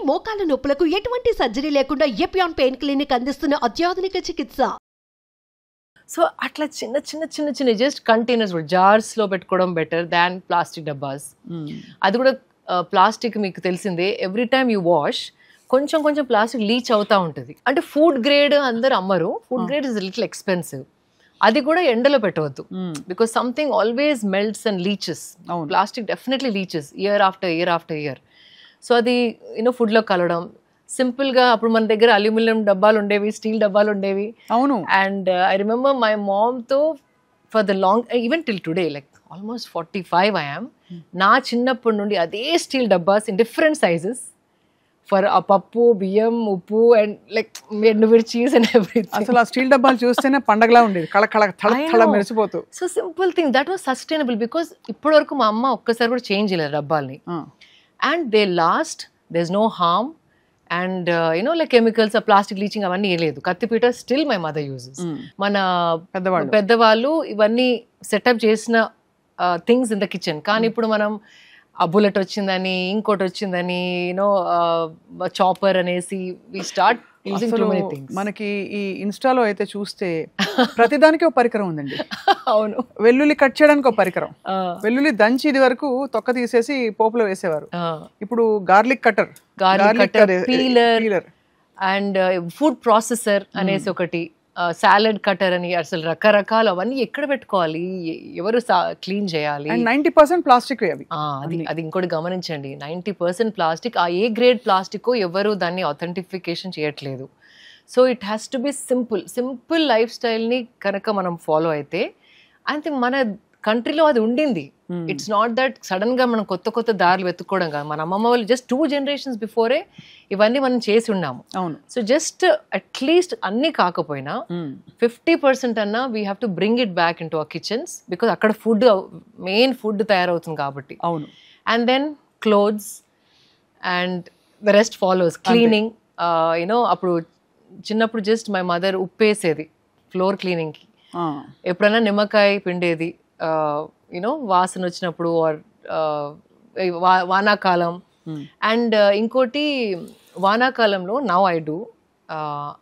మోకాల నొప్పులకు ఎటువంటి సర్జరీ లేకుండా ఎపియాన్ పెయిన్ క్లినిక్ అందిస్తున్న అత్యాధునిక చికిత్స. సో అట్లా చిన్న చిన్న చిన్న చిన్న జస్ట్ కంటైనర్స్ జార్స్లో పెట్టుకోవడం బెటర్ దాన్ ప్లాస్టిక్ డబ్బాస్. అది కూడా ప్లాస్టిక్ మీకు తెలిసిందే, ఎవ్రీ టైమ్ యూ వాష్ కొంచెం కొంచెం ప్లాస్టిక్ లీచ్ అవుతూ ఉంటుంది. అంటే ఫుడ్ గ్రేడ్ అందరు అమ్మరు, food grade is little expensive. అది కూడా ఎండలో పెట్టవద్దు, because something always melts and leaches. Plastic definitely leaches year after year after year. So అది ఫుడ్లో కలవడం సింపుల్గా. అప్పుడు మన దగ్గర అల్యూమినియం డబ్బాలు ఉండేవి, స్టీల్ డబ్బాలు ఉండేవి. అవును. అండ్ ఐ రిమెంబర్ మై మామ్తో for the long, even till today, like almost 45 I am, నా చిన్నప్పటి నుండి అదే స్టీల్ డబ్బాస్ ఇన్ డిఫరెంట్ సైజెస్ ఫర్ ఆ పప్పు, బియ్యం, ఉప్పు అండ్ లైక్ ఎండుమిర్చీస్ అండ్ ఎవ్రీథింగ్. అసలు ఆ స్టీల్ డబ్బాలు చూస్తేనే పండగలా ఉండేది, కళ మెరిసిపోతూ. So simple thing that was sustainable, because ఇప్పటి వరకు మా అమ్మ ఒక్కసారి కూడా చేంజ్ చేయలేదు డబ్బాల్ని. And they last, there is no harm and like chemicals, plastic leaching అవన్నీ లేదు. కత్తిపీట స్టిల్ మై మదర్ యూజెస్. మన పెద్దవాళ్ళు ఇవన్నీ సెటప్ చేసిన థింగ్స్ ఇన్ ద కిచెన్. కానీ ఇప్పుడు మనం ఆ బుల్లెట్ వచ్చిందని, ఇంకోటి వచ్చిందని, చాపర్ అనేసి we start using too many things. మనకి ఈ ఇన్స్టాలో అయితే చూస్తే ప్రతిదానికి ఒక పరికరం ఉందండి. అవును. వెల్లుల్లి కట్ చేయడానికి ఒక పరికరం, వెల్లుల్లి దంచి ఇది వరకు తొక్క తీసేసి పోపులో వేసేవారు. ఇప్పుడు garlic cutter, peeler and food processor అనేసి ఒకటి, సాలడ్ కటర్ అని, అసలు రకరకాలు అవన్నీ ఎక్కడ పెట్టుకోవాలి, ఎవరు క్లీన్ చేయాలి. 90% ప్లాస్టిక్ అవి. అది ఇంకోటి గమనించండి, 90% ప్లాస్టిక్. ఆ ఏ గ్రేడ్ ప్లాస్టిక్ ఎవరు దాన్ని అథెంటిఫికేషన్ చేయట్లేదు. So it has to be simple life స్టైల్ని కనుక మనం ఫాలో అయితే, అయితే మన కంట్రీలో అది ఉండింది. ఇట్స్ నాట్ దట్ సడన్ గా మనం కొత్త దారులు వెతుక్కోవడం కాదు. మన అమ్మమ్మ వాళ్ళు జస్ట్ 2 generations బిఫోరే ఇవన్నీ మనం చేసి ఉన్నాము. సో జస్ట్ అట్లీస్ట్ అన్ని కాకపోయినా 50% అన్నా we have to bring it back into our kitchens, because అక్కడ మెయిన్ ఫుడ్ తయారవుతుంది కాబట్టి. అవును. And then clothes and the rest follows. Cleaning, అప్పుడు చిన్నప్పుడు జస్ట్ మై మదర్ ఉప్పేసేది ఫ్లోర్ క్లీనింగ్కి, ఎప్పుడైనా నిమ్మకాయ పిండేది వాసన వచ్చినప్పుడు, ఆర్ వానాకాలం. అండ్ ఇంకోటి వానాకాలంలో నౌ ఐ డూ,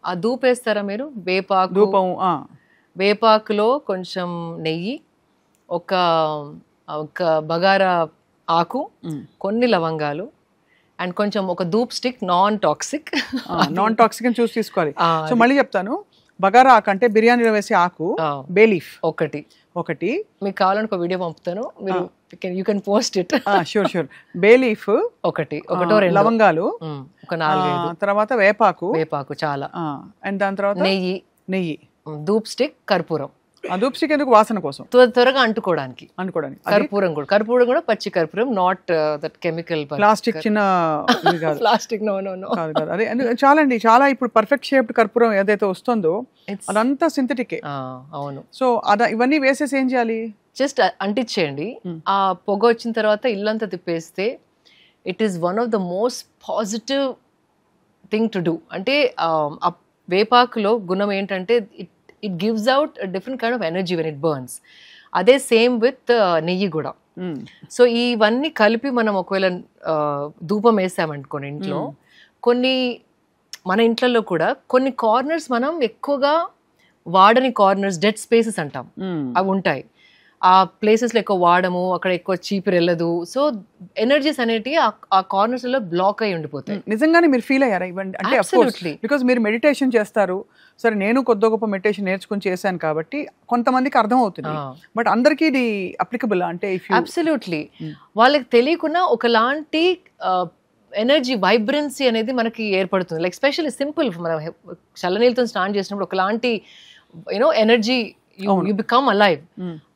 ఆ ధూపేస్తారా మీరు, వేపాకులో కొంచెం నెయ్యి, ఒక బగారా ఆకు, కొన్ని లవంగాలు అండ్ కొంచెం ఒక ధూప్ స్టిక్, నాన్ టాక్సిక్ అని చూసి తీసుకోవాలి. సో మళ్ళీ చెప్తాను, బగారా ఆకు అంటే బిర్యానీలో వేసే ఆకు, బే లీఫ్ ఒకటి మీకు కావాలని ఒక వీడియో పంపుతాను, మీరు you can post it. Sure. Bay leaf ఒకటో రెండు, లవంగాలు ఒక 4-5, తర్వాత వేపాకు చాలా, అండ్ దాని తర్వాత నెయ్యి, ధూప్ స్టిక్, కర్పూరం. ధూప్ స్టిక్ ఎందుకు? వాసన కోసం, త్వరగా అంటుకోవడానికి. కర్పూరం కూడా పచ్చి కర్పూరం, నాట్ దట్ కెమికల్ ప్లాస్టిక్. చిన్న ప్లాస్టిక్ నో అదే చాలండి. చాలా ఇప్పుడు పర్ఫెక్ట్ షేప్డ్ కర్పూరం ఏదైతే వస్తుందో అదంతా సింథటిక్. అవును. సో ఇవన్నీ వేసేసి ఏం చేయాలి? జస్ట్ అంటించేయండి. ఆ పొగ వచ్చిన తర్వాత ఇల్లంతా తిప్పేస్తే it is one of the most positive thing to do. అంటే ఆ వేపాకులో గుణం ఏంటంటే it gives out a different kind of energy when it burns. అదే సేమ్ విత్ నెయ్యి కూడా. సో ఇవన్నీ కలిపి మనం ఒకవేళ ధూపం వేసామనుకోండి ఇంట్లో, మన ఇంట్లలో కూడా కొన్ని కార్నర్స్ మనం ఎక్కువగా వాడని కార్నర్స్, డెడ్ స్పేసెస్ అంటాం, అవి ఉంటాయి. ఆ ప్లేసెస్లో ఎక్కువ వాడము, అక్కడ ఎక్కువ చీపురు వెళ్ళదు. సో ఎనర్జీస్ అనేటివి ఆ కార్నర్స్లో బ్లాక్ అయి ఉండిపోతాయి. నిజంగానే మీరు ఫీల్ అయ్యారా ఇవ్వండి? అంటే బికాజ్ మీరు మెడిటేషన్ చేస్తారు, సరే నేను కొద్ది గొప్ప మెడిటేషన్ నేర్చుకుని చేశాను కాబట్టి కొంతమందికి అర్థం అవుతుంది, బట్ అందరికీ ఇది అప్లికబుల్ అంటే? అబ్సల్యూట్లీ. వాళ్ళకి తెలియకుండా ఒకలాంటి ఎనర్జీ, వైబ్రెన్సీ అనేది మనకి ఏర్పడుతుంది. లైక్ స్పెషల్లీ సింపుల్, మనం చల్లనీళ్ళతో స్నానం చేసినప్పుడు ఒకలాంటి ఎనర్జీ, you become alive.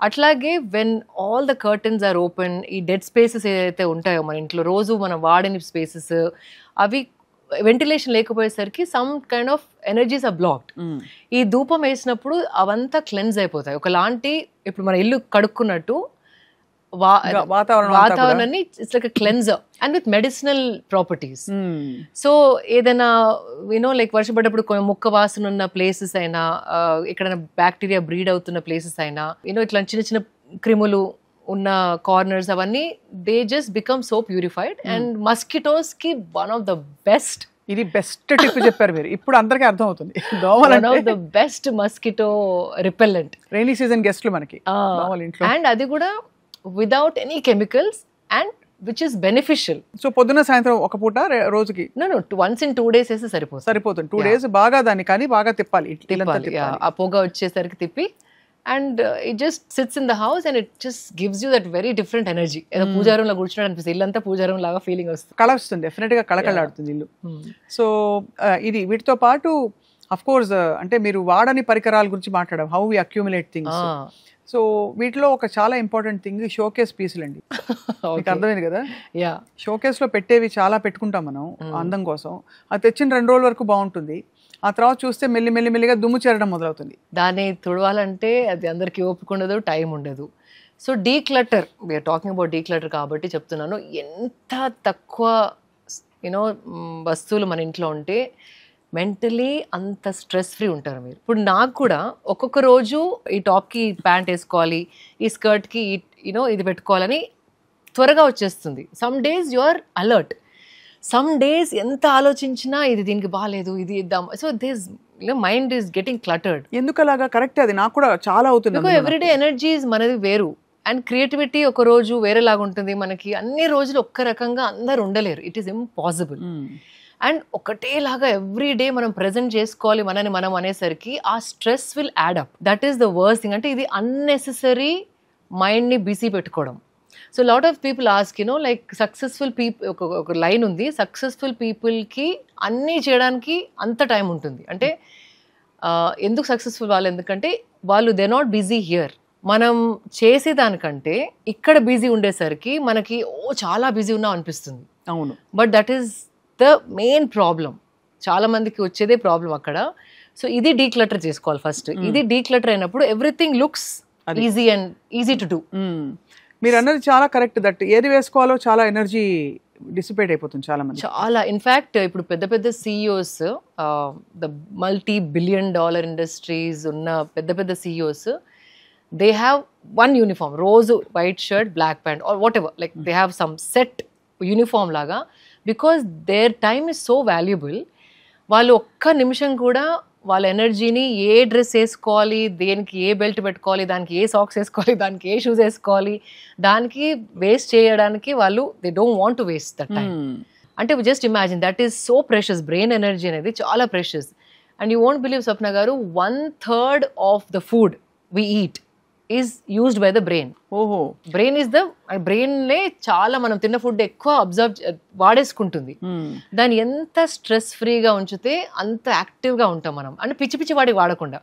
అట్లాగే when all the curtains are open, ఈ డెడ్ స్పేసెస్ ఏదైతే ఉంటాయో మన ఇంట్లో రోజు మనం వాడని స్పేసెస్, అవి వెంటిలేషన్ లేకపోయేసరికి some kind of energies are blocked. ఈ ధూపం వేసినప్పుడు అవంతా క్లెన్స్ అయిపోతాయి. ఒకలాంటి ఇప్పుడు మన ఇల్లు కడుక్కున్నట్టు వాతావరణాన్ని it's like cleanser and with medicinal properties. So ఏదైనా లైక్ వర్షపడ్డప్పుడు ముక్క వాసన ఉన్న ప్లేసెస్ అయినా, ఎక్కడైనా బ్యాక్టీరియా బ్రీడ్ అవుతున్న ప్లేసెస్ అయినా, ఇట్లా చిన్న చిన్న క్రిములు ఉన్న కార్నర్స్ అవన్నీ they just become so purified. And mosquitoes కి వన్ ఆఫ్ ద బెస్ట్, ఇది బెస్ట్ టిప్ చెప్పారు మీరు. ఇప్పుడు అందరికీ అర్థం అవుతుంది దోమలు the best mosquito repellent. Rainy season గెస్ట్లు మనకి దోమలు ఇంట్లో. అండ్ అది కూడా without any chemicals and which is beneficial. So పొద్దున్న సాయంత్రం ఒక పూట రోజుకి వన్స్ ఇన్ 2 days వేస్తే సరిపోతుంది. 2 days బాగా దాన్ని కానీ బాగా తిప్పాలి. ఆ పొగ వచ్చేసరికి తిప్పి and it just sits in the house and it just gives you that very different energy. ఏదో పూజారంలో కూర్చున్నాడు అనిపిస్తుంది, ఇల్లంతా పూజారం లాగా ఫీలింగ్ వస్తుంది, కళ వస్తుంది, డెఫినెట్ గా కళకళలాడుతుంది ఇల్లు. సో ఇది వీటితో పాటు అఫ్ కోర్స్ అంటే మీరు వాడని పరికరాల గురించి మాట్లాడాం, how we accumulate things. So వీటిలో ఒక చాలా ఇంపార్టెంట్ థింగ్ షోకేస్ పీసులు అండి. మీకు అర్థమైంది కదా? షోకేస్ లో పెట్టేవి చాలా పెట్టుకుంటాం మనం అందం కోసం. అది తెచ్చిన 2 రోజుల వరకు బాగుంటుంది, ఆ తర్వాత చూస్తే మెల్లిగా దుమ్ము చేరడం మొదలవుతుంది. దాన్ని తుడవాలంటే అది అందరికీ ఓపిక ఉండదు, టైం ఉండదు. So declutter, we're talking about declutter కాబట్టి చెప్తున్నాను, ఎంత తక్కువ యూనో వస్తువులు మన ఇంట్లో ఉంటే మెంటలీ అంత స్ట్రెస్ ఫ్రీ ఉంటారు మీరు. ఇప్పుడు నాకు కూడా ఒక్కొక్క రోజు ఈ టాప్కి ప్యాంట్ వేసుకోవాలి, ఈ స్కర్ట్కి యూనో ఇది పెట్టుకోవాలని త్వరగా వచ్చేస్తుంది. Some days you are alert, some days ఎంత ఆలోచించినా ఇది దీనికి బాగాలేదు, ఇది ఇద్దాం. So this mind is getting cluttered. ఎందుకు అలాగా? కరెక్ట్, అది నాకు కూడా చాలా అవుతుంది. బికాజ్ ఎవ్రీడే ఎనర్జీస్ మనది వేరు అండ్ క్రియేటివిటీ ఒక రోజు వేరేలాగా ఉంటుంది మనకి. అన్ని రోజులు ఒక్క రకంగా అందరు ఉండలేరు, ఇట్ ఈస్ ఇంపాసిబుల్. అండ్ ఒకటేలాగా ఎవ్రీడే మనం ప్రెజెంట్ చేసుకోవాలి మనని మనం అనేసరికి ఆ stress will add up. That is the worst thing. అంటే ఇది అన్నెసెసరీ మైండ్ని బిజీ పెట్టుకోవడం. So lot of people ask you know like successful people, ఒక లైన్ ఉంది, సక్సెస్ఫుల్ పీపుల్కి అన్నీ చేయడానికి అంత టైం ఉంటుంది. అంటే ఎందుకు సక్సెస్ఫుల్ వాళ్ళు? ఎందుకంటే వాళ్ళు దే నాట్ బిజీ హియర్. మనం చేసేదానికంటే ఇక్కడ బిజీ ఉండేసరికి మనకి చాలా బిజీ ఉన్నాం అనిపిస్తుంది. అవును, but that is the main problem. చాలా మందికి వచ్చేదే ప్రాబ్లం అక్కడ. సో ఇది డీక్లటర్ చేసుకోవాలి ఫస్ట్. ఇది డీక్లటర్ అయినప్పుడు everything looks easy and easy to do. మీరు అన్నది చాలా కరెక్ట్. దట్ ఏది వేసుకోవాలో చాలా ఎనర్జీ డిసిపేట్ అయిపోతుంది చాలా మంది. చాలా ఇన్ఫ్యాక్ట్ ఇప్పుడు పెద్ద పెద్ద CEOs, ద $multi-billion ఇండస్ట్రీస్ ఉన్న పెద్ద పెద్ద CEOs, they have one uniform, రోజు white shirt, black pant or whatever, like they have some set uniform లాగా. Because their time is so valuable. వాళ్ళు ఒక్క నిమిషం కూడా వాళ్ళ ఎనర్జీని ఏ డ్రెస్ వేసుకోవాలి, దేనికి ఏ బెల్ట్ పెట్టుకోవాలి, దానికి ఏ సాక్స్ వేసుకోవాలి, దానికి ఏ షూస్ వేసుకోవాలి, దానికి వేస్ట్ చేయడానికి వాళ్ళు they don't want to waste that time. అంటే just imagine, that is so precious. Brain energy అనేది చాలా precious. And you won't believe Swapna గారు, 1/3 of the food we eat is used by the brain. ఓహో, brain is the బ్రెయిన్లే చాలా మనం తిన్న food ఎక్కువ అబ్జర్వ్ వాడేసుకుంటుంది. దాన్ని ఎంత స్ట్రెస్ ఫ్రీగా ఉంచితే అంత యాక్టివ్గా ఉంటాం మనం. అంటే పిచ్చి పిచ్చి వాడికి వాడకుండా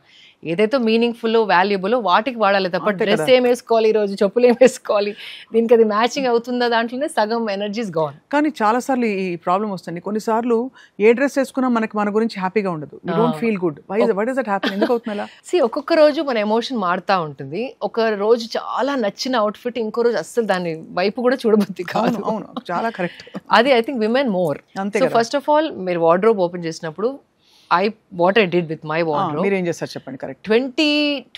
ఏదైతే మీనింగ్ఫుల్ వాల్యుబుల్ వాటికి వాడాలి తప్ప డ్రెస్ ఏం వేసుకోవాలి, ఈరోజు చెప్పులు ఏం వేసుకోవాలి, దీనికి అది మ్యాచింగ్ అవుతుందా, దాంట్లోనే సగం ఎనర్జీస్ గోన్. కానీ చాలా సార్లు ఈ ప్రాబ్లం వస్తుంది. కొన్నిసార్లు ఏ డ్రెస్ వేసుకున్నా మనకి మన గురించి హ్యాపీగా ఉండదు. You don't feel good. What is that happen? ఎందుకు అవుతుంది అలా? ఒక్కొక్క రోజు మన ఎమోషన్ మారుతా ఉంటుంది. ఒక రోజు చాలా నచ్చిన అవుట్ఫిట్ ఇంకో రోజు అస్సలు దాని వైపు కూడా చూడబుద్ధి కాదు. అవును, చాలా కరెక్ట్. అది I think women more. So first of all మీరు వార్డ్రోబ్ ఓపెన్ చేసినప్పుడు what I did with my wardrobe, మీరు ఏం చేస్తారు చెప్పండి. కరెక్ట్,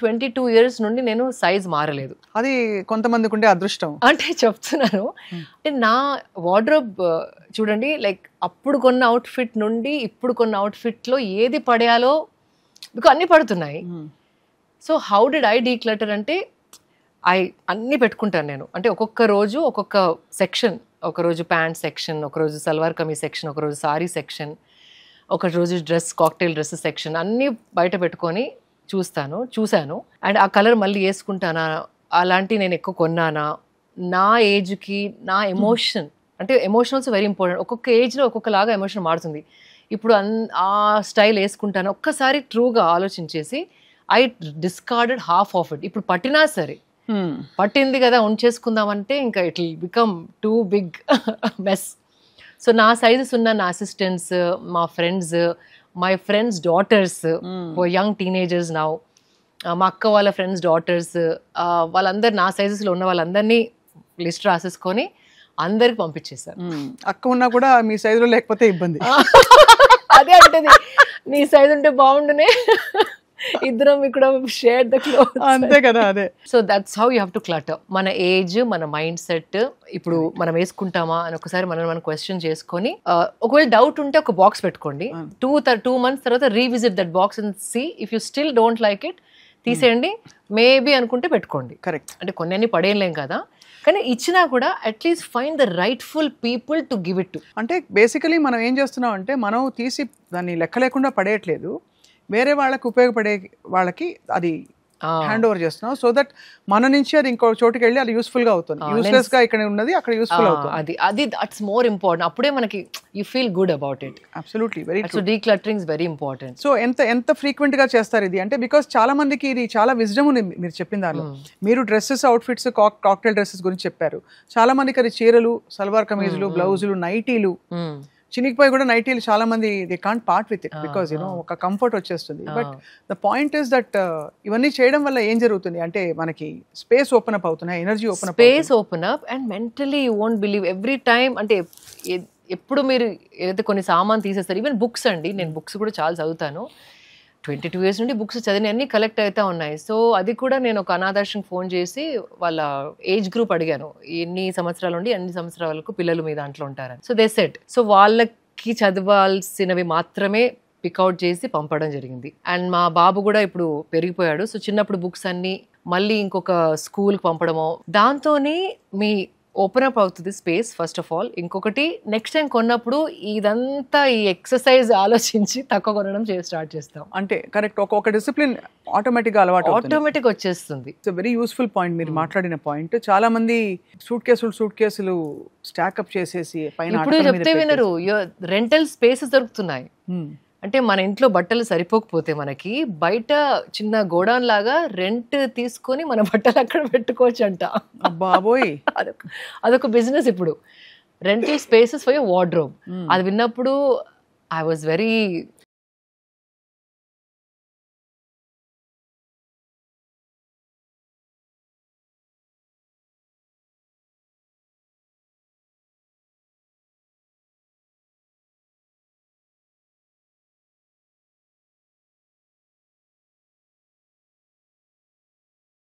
22 years నుండి నేను సైజ్ మారలేదు. అది కొంతమందికి ఉండే అదృష్టం అంటే చెప్తున్నాను. అంటే నా వార్డ్రోబ్ చూడండి, లైక్ అప్పుడు కొన్న అవుట్ఫిట్ నుండి ఇప్పుడు కొన్న అవుట్ఫిట్లో ఏది పడేయాలో బికాజ్ అన్నీ పడుతున్నాయి. So how did I declutter అంటే అన్నీ పెట్టుకుంటాను నేను. అంటే ఒక్కొక్క రోజు ఒక్కొక్క సెక్షన్, ఒకరోజు ప్యాంట్ సెక్షన్, ఒకరోజు సల్వార్ కమీజ్ సెక్షన్, ఒకరోజు సారీ సెక్షన్, ఒక రోజు డ్రెస్, కాక్టైల్ డ్రెస్ సెక్షన్, అన్నీ బయట పెట్టుకొని చూశాను. అండ్ ఆ కలర్ మళ్ళీ వేసుకుంటానా, అలాంటి నేను ఎక్కువ కొన్నానా, నా ఏజ్కి నా ఎమోషన్, అంటే ఎమోషనల్స్ వెరీ ఇంపార్టెంట్. ఒక్కొక్క ఏజ్లో ఒక్కొక్కలాగా ఎమోషన్ మారుతుంది. ఇప్పుడు ఆ స్టైల్ వేసుకుంటాను. ఒక్కసారి ట్రూగా ఆలోచించేసి I discarded half of it. ఇప్పుడు పట్టినా సరే, పట్టింది కదా ఉంచేసుకుందామంటే ఇంకా it will become too big mess. So నా సైజెస్ ఉన్న నా అసిస్టెంట్స్, మా friends, my friends daughters, young teenagers now, మా అక్క వాళ్ళ ఫ్రెండ్స్ డాటర్స్, వాళ్ళందరు నా సైజెస్లో ఉన్న వాళ్ళందరినీ లిస్ట్ రాసేసుకొని అందరికి పంపించేశారు. అక్క ఉన్నా కూడా మీ సైజులో లేకపోతే ఇబ్బంది. అదే అంటే నీ సైజ్ ఉంటే బాగుండునే. ఇద్దరం ఇక్కడ షేర్ ద క్లోత్. అంతే కదా, అదే. So that's how you have to clutter. మన ఏజ్, మన మైండ్ సెట్, ఇప్పుడు మనం వేసుకుంటామా అని ఒకసారి మనం క్వశ్చన్ చేసుకొని, ఒకవేళ డౌట్ ఉంటే ఒక బాక్స్ పెట్టుకోండి. 2 months తర్వాత revisit that box and see if you still don't like it, తీసేయండి. మేబీ అనుకుంటే పెట్టుకోండి. కరెక్ట్. అంటే కొన్ని పడేయలేం కదా, కానీ ఇచ్చినా కూడా at least find the rightful people to give it to. అంటే బేసికలీ మనం ఏం చేస్తున్నాం అంటే, మనం తీసి దాన్ని లెక్క లేకుండా పడేయట్లేదు, వేరే వాళ్ళకి ఉపయోగపడే వాళ్ళకి అది హ్యాండ్ ఓవర్ చేస్తున్నాం. సో దట్ మన నుంచి అది ఇంకో చోటుకి వెళ్ళి అది యూస్ఫుల్ గా అవుతుంది. యూస్లెస్ గా ఇక్కడ ఉన్నది అక్కడ యూస్ఫుల్ అవుతుంది. అది దట్స్ మోర్ ఇంపార్టెంట్. అప్పుడే మనకి you feel good about it. Absolutely, very true. So decluttering is very important. So ఎంత ఫ్రీక్వెంట్ గా చేస్తారు ఇది అంటే, బికాస్ చాలా మందికి ఇది చాలా విజ్డమ్ ఉంది మీరు చెప్పిన దానిలో. మీరు డ్రెస్సెస్, అవుట్ఫిట్స్, కాక్టైల్ డ్రెస్సెస్ గురించి చెప్పారు. చాలా మందికి అది చీరలు, సల్వార్ కమీజులు, బ్లౌజులు, నైటీలు, చినిగిపోయి కూడా నైటీలు చాలా మంది they can't part with it because ఒక కంఫర్ట్ వచ్చేస్తుంది. But the point is that ఇవన్నీ చేయడం వల్ల ఏం జరుగుతుంది అంటే, మనకి స్పేస్ ఓపెన్ అప్ అవుతున్నాయి, energy open up and mentally you won't believe every time. అంటే ఎప్పుడు మీరు ఏదైతే కొన్ని సామాన్ తీసేస్తారు, ఈవెన్ బుక్స్ అండి, నేను బుక్స్ కూడా చాలా చదువుతాను. 22 years నుండి బుక్స్ చదివిన అన్ని కలెక్ట్ అవుతా ఉన్నాయి. సో అది కూడా నేను ఒక అనాథాశ్రమం ఫోన్ చేసి వాళ్ళ ఏజ్ గ్రూప్ అడిగాను, ఎన్ని సంవత్సరాల నుండి అన్ని సంవత్సరాలకు పిల్లలు మీ దాంట్లో ఉంటారని. సో దే సెట్, సో వాళ్ళకి చదవాల్సినవి మాత్రమే పికౌట్ చేసి పంపడం జరిగింది. అండ్ మా బాబు కూడా ఇప్పుడు పెరిగిపోయాడు. సో చిన్నప్పుడు బుక్స్ అన్ని మళ్ళీ ఇంకొక స్కూల్కి పంపడము, దాంతోనే మీ ఓపెన్ అప్ అవుతుంది స్పేస్ ఫస్ట్ ఆఫ్ ఆల్. ఇంకొకటి, నెక్స్ట్ టైం కొన్నప్పుడు ఇదంతా ఈ ఎక్సర్సైజ్ ఆలోచించి తక్కువ కొనడం స్టార్ట్ చేస్తాం. అంటే కరెక్ట్, ఒక డిసిప్లిన్ ఆటోమేటిక్ గా అలవాటు ఆటోమేటిక్ వచ్చేస్తుంది. ఇట్స్ వెరీ యూస్ఫుల్ పాయింట్ మీరు మాట్లాడిన పాయింట్. చాలా మంది సూట్ కేసులు స్టాకప్ చేసేసి పైన ఇప్పుడు చెప్తే వినరు. రెంటల్ స్పేసెస్ దొరుకుతున్నాయి. అంటే మన ఇంట్లో బట్టలు సరిపోకపోతే మనకి బయట చిన్న గోడౌన్ లాగా రెంట్ తీసుకొని మన బట్టలు అక్కడ పెట్టుకోవచ్చు అంట. బాబోయ్, అదొక బిజినెస్ ఇప్పుడు, rental spaces for your wardrobe. అది విన్నప్పుడు ఐ వాజ్ వెరీ